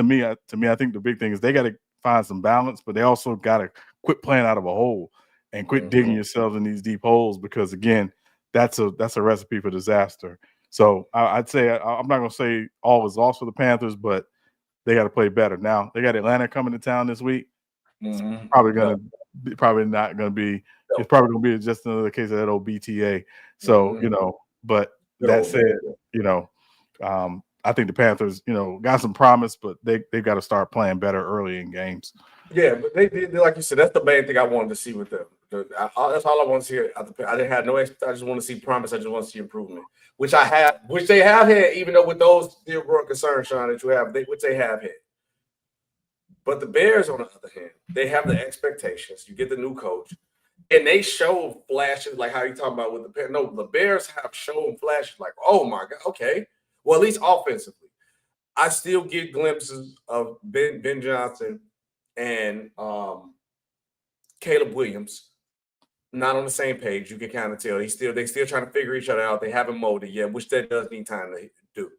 me, I think the big thing is they got to find some balance, but they also got to quit playing out of a hole and quit digging yourselves in these deep holes, because again, that's a recipe for disaster. So I'd say I'm not going to say all is lost for the Panthers, but they got to play better. Now they got Atlanta coming to town this week. It's probably not going to be. It's probably going to be just another case of that old BTA. So but that said, I think the Panthers, got some promise, but they've got to start playing better early in games. Yeah, but they like you said, that's the main thing I wanted to see with them. That's all I want to see. I didn't have no. I just want to see promise. I just want to see improvement, which they have had, even though with those still growing concerns, Sean, that you have, which they have had. But the Bears, on the other hand, they have the expectations. You get the new coach, and they show flashes like how you talking about with the Bears. No, the Bears have shown flashes like, oh my God, okay. Well, at least offensively, I still get glimpses of Ben Johnson and Caleb Williams not on the same page. You can kind of tell they still trying to figure each other out. They haven't molded yet, which that does need time to do.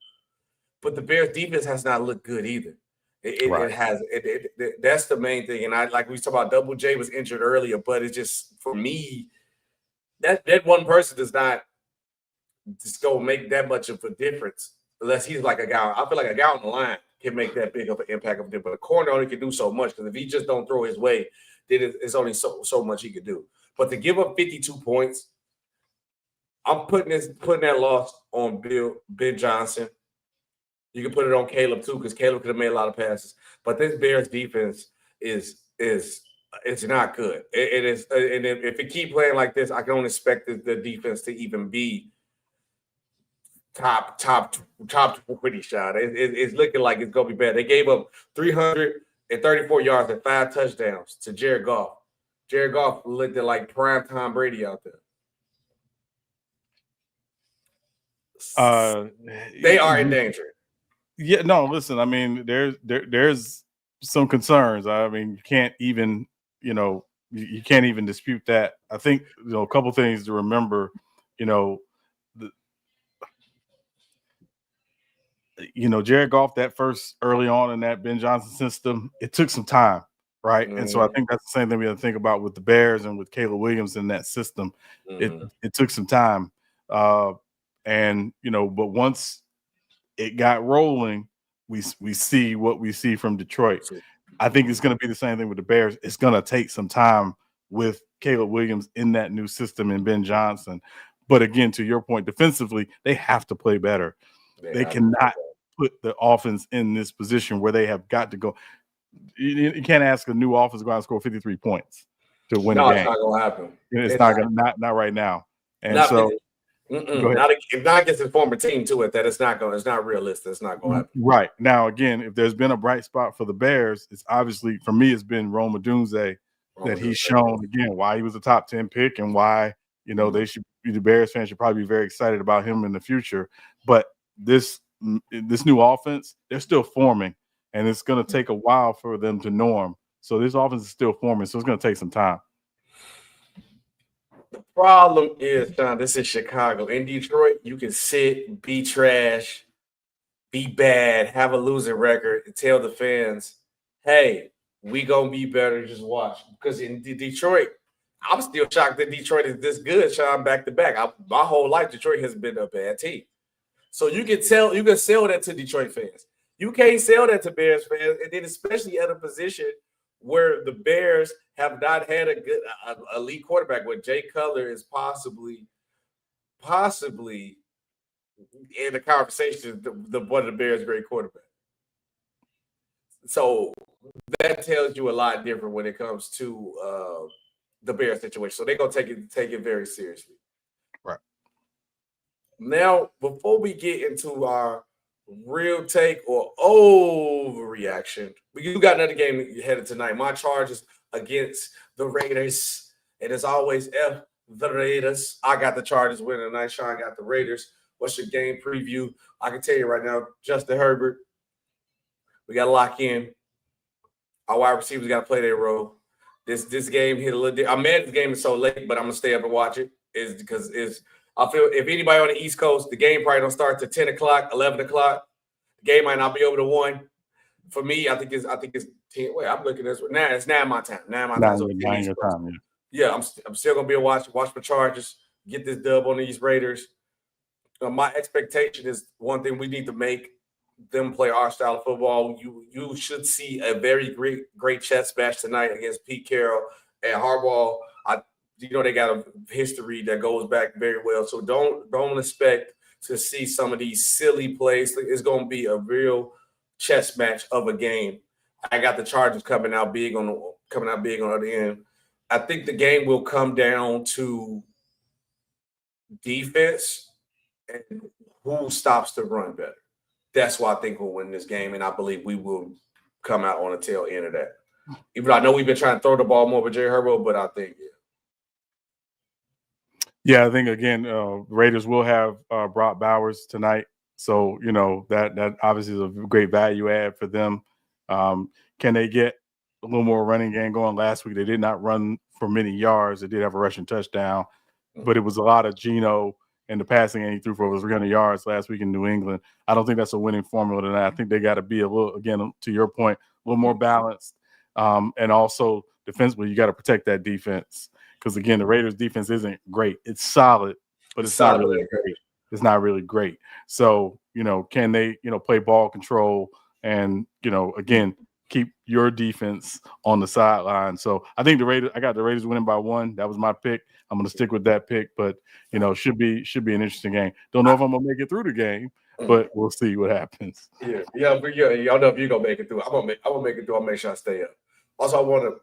But the Bears defense has not looked good either. That's the main thing. And I like we talked about, Double J was injured earlier, but it's just, for me, that one person does not just go make that much of a difference unless he's like a guy. I feel like a guy on the line can make that big of an impact of it, but a corner only can do so much, because if he just don't throw his way, then it's only so much he could do. But to give up 52 points, I'm putting that loss on Ben Johnson. You can put it on Caleb too, because Caleb could have made a lot of passes. But this Bears defense is not good. It is, and if it keep playing like this, I can only expect the defense to even be top 20 shot. It's looking like it's gonna be bad. They gave up 334 yards and 5 touchdowns to Jared Goff. Jared Goff looked at like prime Tom Brady out there. They are in danger. Yeah, no, listen, I mean, there's some concerns. I mean, you can't even dispute that. I think, a couple things to remember, Jared Goff, that first early on in that Ben Johnson system, it took some time, right? And so I think that's the same thing we have to think about with the Bears and with Caleb Williams in that system. It took some time. But once it got rolling, we see what we see from Detroit. I think it's going to be the same thing with the Bears. It's going to take some time with Caleb Williams in that new system and Ben Johnson. But again, to your point, defensively, they have to play better. They cannot put the offense in this position where they have got to go. You can't ask a new offense to go out and score 53 points to win a game. It's not going to happen. It's not going to, not right now. And not against a former team to it, that it's not realistic. It's not going to happen. Right. Now, again, if there's been a bright spot for the Bears, it's obviously, for me, it's been Rome Odunze, that he's shown, again, why he was a top 10 pick and why, the Bears fans should probably be very excited about him in the future. But this new offense, they're still forming, and it's going to take a while for them to norm. So this offense is still forming, so it's going to take some time. The problem is, John, this is Chicago. In Detroit, you can sit, be trash, be bad, have a losing record, and tell the fans, hey, we going to be better, just watch. Because in Detroit, I'm still shocked that Detroit is this good, Sean, back to back. My whole life, Detroit has been a bad team. So you can sell that to Detroit fans. You can't sell that to Bears fans, and then especially at a position where the Bears have not had a good elite quarterback, where Jay Cutler is possibly in the conversation one of the Bears' great quarterback. So that tells you a lot different when it comes to the Bears situation. So they're gonna take it very seriously. Right. Now, before we get into our real take or overreaction, we got another game headed tonight. My Chargers against the Raiders. And as always, the Raiders. I got the Chargers winning tonight. Sean got the Raiders. What's your game preview? I can tell you right now, Justin Herbert, we got to lock in. Our wide receivers got to play their role. This game hit a little. I'm mad this game is so late, but I'm gonna stay up and watch it. Is because I feel if anybody on the East Coast, the game probably don't start to 10 o'clock, 11 o'clock. The game might not be over to 1. For me, I think it's 10. Wait, I'm looking at this. Now it's now my time. Now my time. So yeah, I'm still gonna be a watch my Chargers, get this dub on these Raiders. My expectation is one thing we need to make them play our style of football. You should see a very great chess match tonight against Pete Carroll and Harbaugh. They got a history that goes back very well. So don't expect to see some of these silly plays. It's going to be a real chess match of a game. I got the Chargers coming out big on the other end. I think the game will come down to defense and who stops the run better. That's why I think we'll win this game, and I believe we will come out on the tail end of that. Even though I know we've been trying to throw the ball more with Jay Herbert, but I think Yeah, I think again, Raiders will have Brock Bowers tonight, so that obviously is a great value add for them. Can they get a little more running game going? Last week they did not run for many yards. They did have a rushing touchdown, but it was a lot of Geno. And the passing game he threw for over 300 yards last week in New England. I don't think that's a winning formula tonight. I think they got to be a little, again, to your point, a little more balanced. And also defensively, you got to protect that defense. Because, again, the Raiders' defense isn't great. It's solid, but it's not really great. It's not really great. So, can they, play ball control and, again, keep your defense on the sideline. So I think I got the Raiders winning by 1. That was my pick. I'm going to stick with that pick, but should be an interesting game. Don't know if I'm going to make it through the game, but we'll see what happens. Yeah, but y'all know if you're going to make it through. I'm going to make it through. I'll make sure I stay up. Also,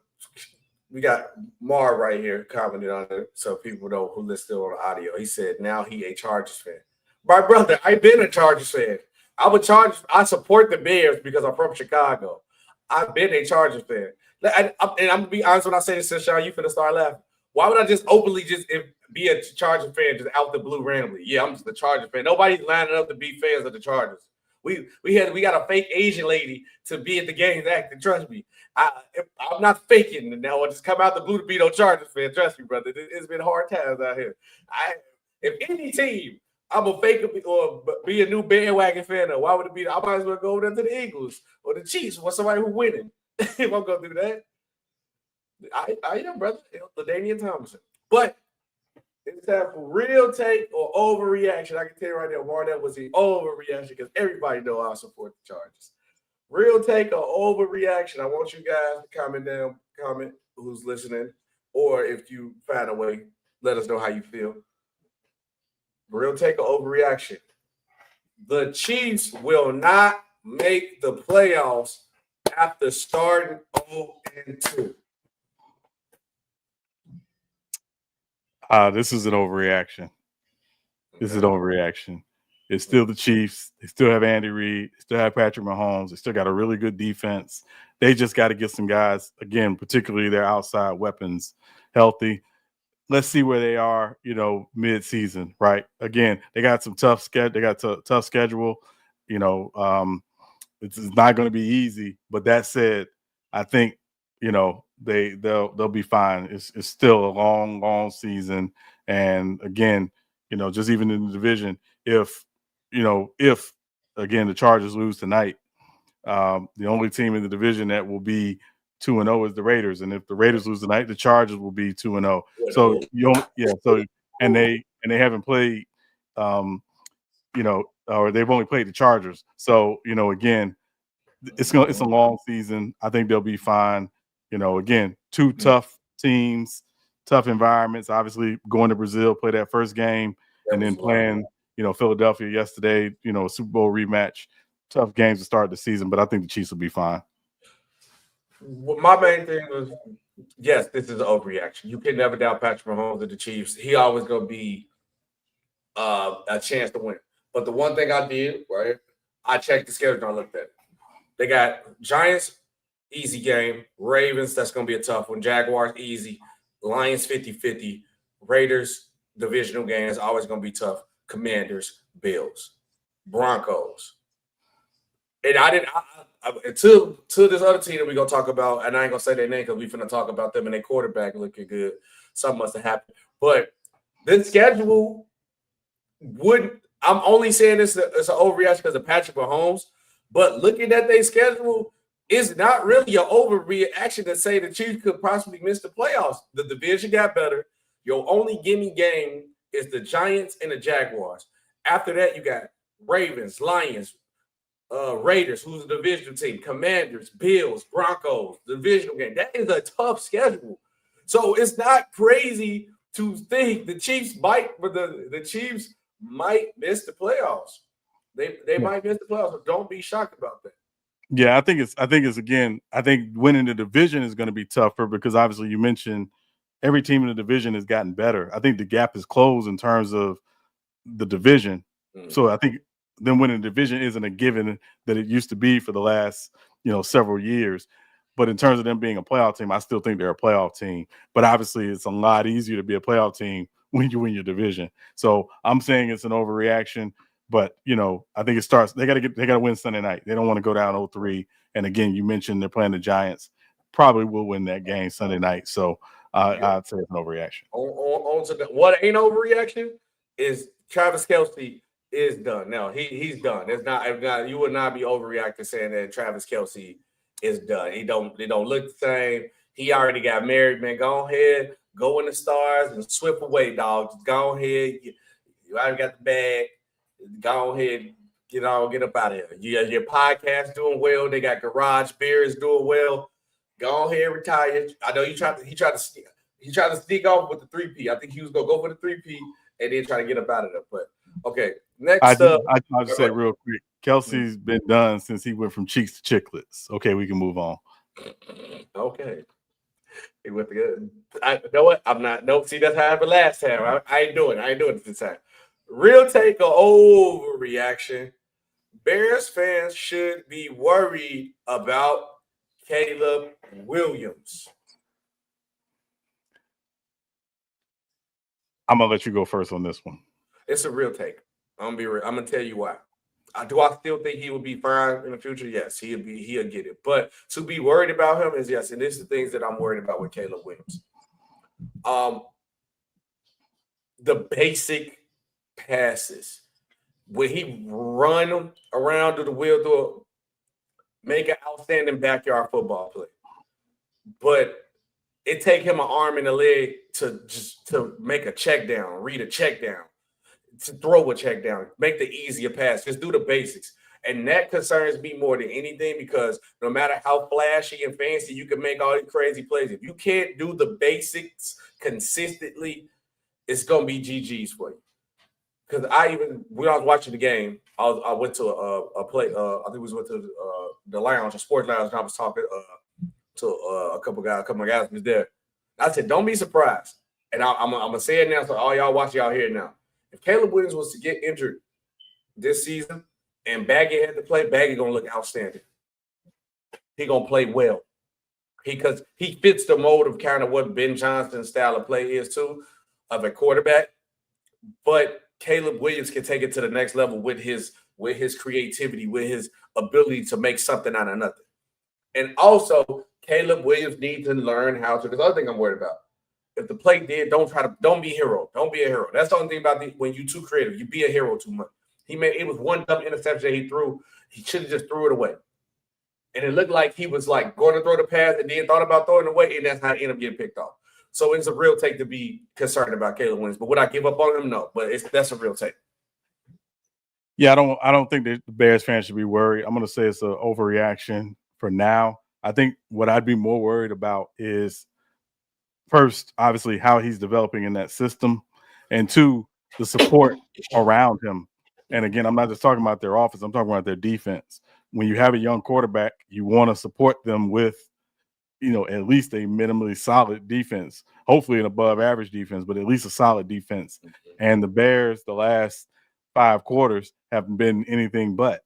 we got Mar right here commenting on it so people know who listened on the audio. He said now he a Chargers fan. My brother, I've been a Chargers fan. I support the Bears because I'm from Chicago. I've been a Chargers fan. And I'm going to be honest when I say this, Sean, you finna start laughing. Why would I just openly be a Chargers fan just out the blue randomly? Yeah, I'm just a Chargers fan. Nobody's lining up to be fans of the Chargers. We got a fake Asian lady to be at the games acting. Trust me. I'm not faking now. I just come out the blue to be no Chargers fan. Trust me, brother. It's been hard times out here. If any team I'm a fake or be a new bandwagon fan, why would it be? I might as well go over there to the Eagles or the Chiefs or somebody who's winning. If I'm going to do that. I am, brother. LaDainian Thompson. But it's time for real take or overreaction. I can tell you right now, Marnell was the overreaction because everybody know I support the Chargers. Real take or overreaction. I want you guys to comment who's listening, or if you find a way, let us know how you feel. Real take or overreaction. The Chiefs will not make the playoffs after starting 0-2. This is an overreaction. This is an overreaction. It's still the Chiefs. They still have Andy Reid. They still have Patrick Mahomes. They still got a really good defense. They just got to get some guys, again, particularly their outside weapons, healthy. Let's see where they are, mid-season, right? Again, they got some tough schedule. They got a tough schedule. It's not going to be easy. But that said, I think, they'll be fine. It's still a long, long season. And again, just even in the division, if again the Chargers lose tonight, the only team in the division that will be 2-0 is the Raiders, and if the Raiders lose tonight, the Chargers will be 2-0. So and they haven't played, or they've only played the Chargers. So again, it's a long season. I think they'll be fine. Again, 2 tough teams, tough environments. Obviously, going to Brazil, play that first game, and then playing Philadelphia yesterday. A Super Bowl rematch. Tough games to start the season, but I think the Chiefs will be fine. Well, my main thing was Yes, this is an overreaction. You can never doubt Patrick Mahomes and the Chiefs. He always going to be a chance to win. But the one thing I did, right, I checked the schedule and I looked at it. They got Giants, easy game. Ravens, that's going to be a tough one. Jaguars, easy. Lions, 50-50. Raiders, divisional games, always going to be tough. Commanders, Bills, Broncos. And I didn't to this other team that we're gonna talk about, and I ain't gonna say their name because we're gonna talk about them and their quarterback looking good. Something must have happened. But this schedule wouldn't. I'm only saying this as an overreaction because of Patrick Mahomes. But looking at their schedule, it's not really an overreaction to say the Chiefs could possibly miss the playoffs. The division got better. Your only gimme game is the Giants and the Jaguars. After that, you got Ravens, Lions, Raiders, who's a divisional team, Commanders, Bills, Broncos, divisional game. That is a tough schedule. So it's not crazy to think the Chiefs might, but the Chiefs might miss the playoffs. They might miss the playoffs. So don't be shocked about that. Yeah, I think winning the division is going to be tougher because obviously you mentioned every team in the division has gotten better. I think the gap is closed in terms of the division. So I think them winning the division isn't a given that it used to be for the last, several years. But in terms of them being a playoff team, I still think they're a playoff team. But obviously it's a lot easier to be a playoff team when you win your division. So I'm saying it's an overreaction. But, I think it starts – they got to win Sunday night. They don't want to go down 0-3. And, again, you mentioned they're playing the Giants. Probably will win that game Sunday night. So I'd say it's an overreaction. On to what ain't overreaction is Travis Kelce is done. No, he's done. It's not you would not be overreacting saying that Travis Kelce is done. They don't look the same. He already got married, man. Go ahead, go in the stars and swift away, dog. Just go ahead. You already got the bag. Go ahead, get up out of here. Your podcast doing well. They got Garage Beers doing well. Go ahead, retire. I know he tried to sneak off with the 3P. I think he was gonna go for the 3P and then try to get up out of there. But okay, next up. I'll just say real quick. Kelce's been done since he went from cheeks to chiclets. Okay, we can move on. Okay. He went good. You know what? I'm not. Nope. See, that's how I happened last time. I ain't doing it this time. Real take or overreaction. Bears fans should be worried about Caleb Williams. I'm gonna let you go first on this one. It's a real take. I'm gonna tell you why. Do I still think he will be fine in the future? Yes, he'll get it. But to be worried about him is yes, and this is the things that I'm worried about with Caleb Williams. The basic passes. When he run around to the wheel to make an outstanding backyard football play. But it take him an arm and a leg to make a check down, read a check down, to throw a check down, make the easier pass, just do the basics. And that concerns me more than anything because no matter how flashy and fancy you can make all these crazy plays, if you can't do the basics consistently, it's going to be GG's for you. Because when I was watching the game, I went to a play. I think we went to the lounge, a sports lounge, and I was talking to a couple of guys was there. I said, don't be surprised. And I'm going to say it now, so all y'all watch, y'all hear it now. If Caleb Williams was to get injured this season and Baggy had to play, Baggy going to look outstanding. He going to play well. Because he fits the mold of kind of what Ben Johnson's style of play is too, of a quarterback. But Caleb Williams can take it to the next level with his creativity, with his ability to make something out of nothing. And also, Caleb Williams needs to learn how to. Because the other thing I'm worried about, if the play did, don't be a hero. Don't be a hero. That's the only thing about when you're too creative. You be a hero too much. It was one dumb interception that he threw. He should have just threw it away. And it looked like he was like going to throw the pass and then thought about throwing it away, and that's how it ended up getting picked off. So it's a real take to be concerned about Caleb Williams. But would I give up on him? No. But that's a real take. Yeah, I don't think that the Bears fans should be worried. I'm going to say it's an overreaction for now. I think what I'd be more worried about is, first, obviously, how he's developing in that system, and two, the support around him. And again, I'm not just talking about their offense. I'm talking about their defense. When you have a young quarterback, you want to support them with at least a minimally solid defense, hopefully an above average defense, but at least a solid defense. And the Bears, the last 5 quarters haven't been anything but.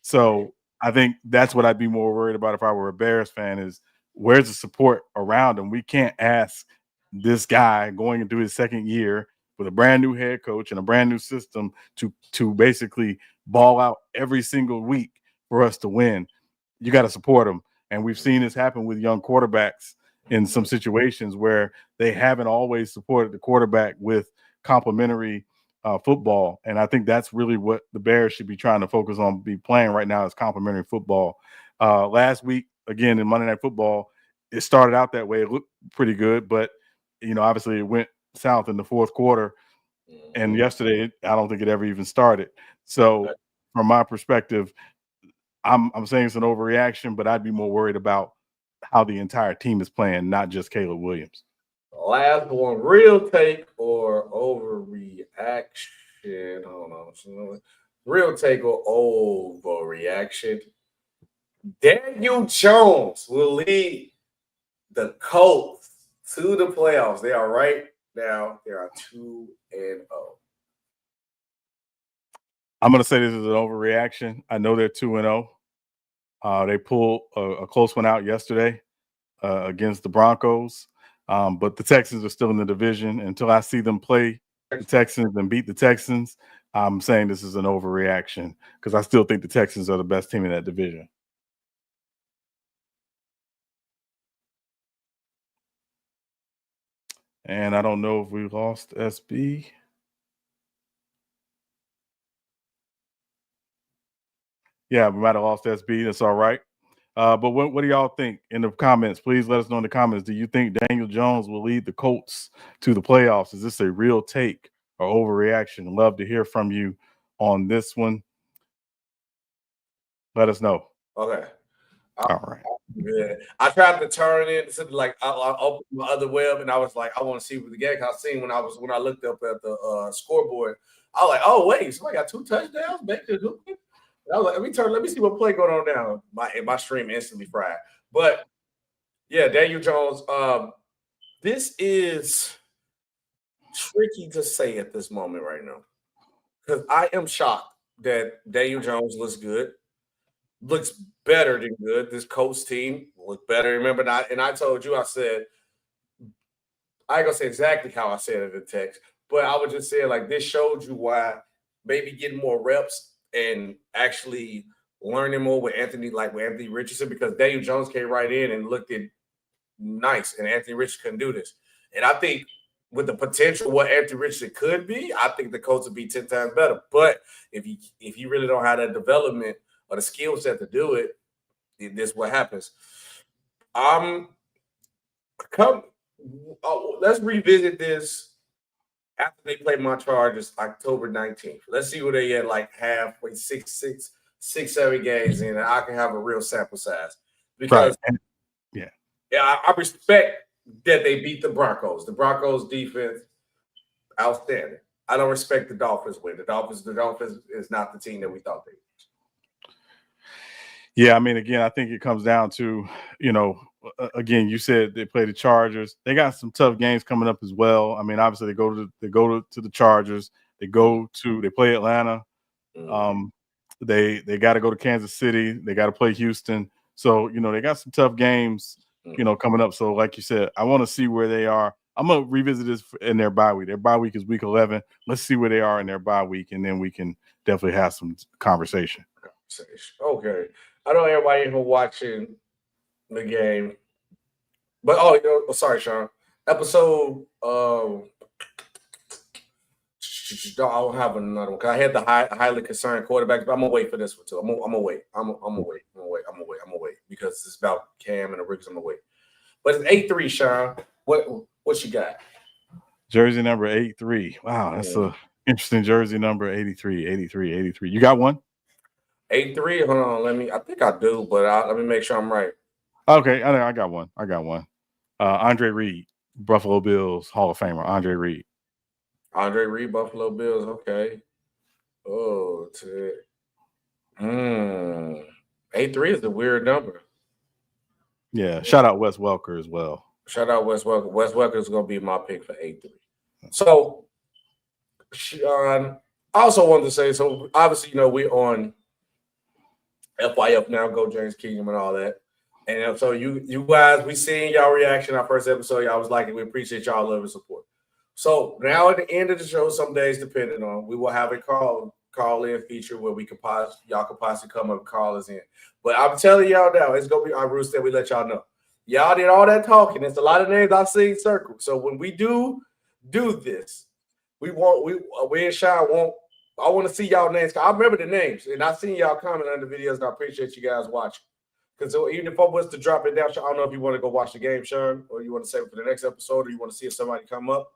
So I think that's what I'd be more worried about if I were a Bears fan is where's the support around him? We can't ask this guy going into his second year with a brand new head coach and a brand new system to basically ball out every single week for us to win. You got to support him. And we've seen this happen with young quarterbacks in some situations where they haven't always supported the quarterback with complimentary football. And I think that's really what the Bears should be trying to focus on, be playing right now is complimentary football. Last week, again, in Monday Night Football, it started out that way. It looked pretty good, but, obviously it went south in the fourth quarter. And yesterday, I don't think it ever even started. So from my perspective, I'm saying it's an overreaction, but I'd be more worried about how the entire team is playing, not just Caleb Williams. Last one, real take or overreaction? Hold on. Real take or overreaction? Daniel Jones will lead the Colts to the playoffs. They are right now. They are 2-0. I'm going to say this is an overreaction. I know they're 2-0. They pulled a close one out yesterday against the Broncos. But the Texans are still in the division. Until I see them play the Texans and beat the Texans, I'm saying this is an overreaction because I still think the Texans are the best team in that division. And I don't know if we lost SB. Yeah, we might have lost SB. That's all right. But what do y'all think in the comments? Please let us know in the comments. Do you think Daniel Jones will lead the Colts to the playoffs? Is this a real take or overreaction? Love to hear from you on this one. Let us know. Okay. All right. Yeah. I tried to turn it to I opened my other web and I was like, I want to see what the game. I seen when I looked up at the scoreboard, I was like, oh wait, somebody got 2 touchdowns. I was like, let me see what play going on now. My stream instantly fried. But yeah, Daniel Jones. This is tricky to say at this moment right now. Because I am shocked that Daniel Jones looks good. Looks better than good. This Colts team looked better. Remember, I told you, I said, I ain't gonna say exactly how I said it in text, but I was just saying, like, this showed you why maybe getting more reps and actually learning more with Anthony Richardson, because Daniel Jones came right in and looked nice, and Anthony Richardson couldn't do this. And I think with the potential what Anthony Richardson could be, I think the Colts would be 10 times better. But if you really don't have that development or the skill set to do it, this is what happens. Let's revisit this after they play my Chargers October 19th. Let's see where they at, like halfway, 7 games in, and I can have a real sample size. Because I respect that they beat the Broncos. The Broncos defense, outstanding. I don't respect the Dolphins win. The Dolphins is not the team that we thought they were. Yeah, I mean, again, I think it comes down to, again, you said they play the Chargers. They got some tough games coming up as well. I mean, obviously they go to the Chargers. They play Atlanta. They got to go to Kansas City. They got to play Houston. So, they got some tough games, coming up. So, like you said, I want to see where they are. I'm going to revisit this in their bye week. Their bye week is week 11. Let's see where they are in their bye week, and then we can definitely have some conversation. Okay. I know everybody even watching the game. But, sorry, Sean. Episode, I don't have another one because I had the highly concerned quarterbacks, but I'm going to wait for this one, too. I'm going to wait. I'm going to wait because it's about Cam and the Riggers. I'm going to wait. But it's 8-3, Sean. What you got? Jersey number 83. Wow, that's a interesting jersey number, 83. You got one? 8-3. Hold on. I think I do, but let me make sure I'm right. Okay, I got one. Andre Reed, Buffalo Bills Hall of Famer. Andre Reed, Buffalo Bills. Okay. Oh, 8-3 is a weird number. Yeah. Shout out Wes Welker as well. Shout out Wes Welker. Wes Welker is going to be my pick for 8-3. So, Sean, I also wanted to say, so obviously, we're on FYF now, Go James Kingdom and all that. And so you guys, we seen y'all reaction our first episode. Y'all was liking. We appreciate y'all love and support. So now at the end of the show, some days depending on, we will have a call-in feature where y'all could possibly come up and call us in. But I'm telling y'all now, it's gonna be our roots that we let y'all know. Y'all did all that talking. There's a lot of names I've seen circled. So when we do this, we and Sean I want to see y'all names. I remember the names, and I seen y'all comment on the videos, and I appreciate you guys watching. Because even if I was to drop it down, I don't know if you want to go watch the game, Sean, or you want to save it for the next episode, or you want to see if somebody come up.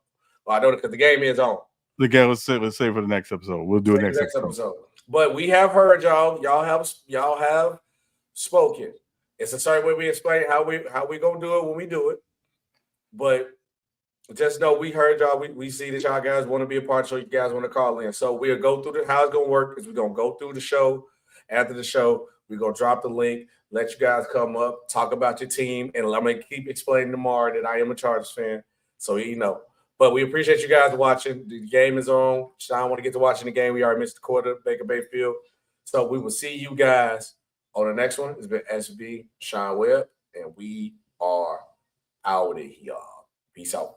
Well, I know because the game is on. The game, let's save for the next episode. We'll do it next episode. But we have heard y'all. Y'all have spoken. It's a certain way we explain how we gonna do it when we do it. But just know we heard y'all. We see that y'all guys want to be a part, so you guys want to call in. So we'll go through how it's gonna work. Is we're gonna go through the show. After the show, we're gonna drop the link. Let you guys come up, talk about your team, and I'm gonna keep explaining tomorrow that I am a Chargers fan. So But we appreciate you guys watching. The game is on. Sean want to get to watching the game. We already missed the quarter, Baker Mayfield. So we will see you guys on the next one. It's been SB, Sean Webb, and we are out of here. Peace out.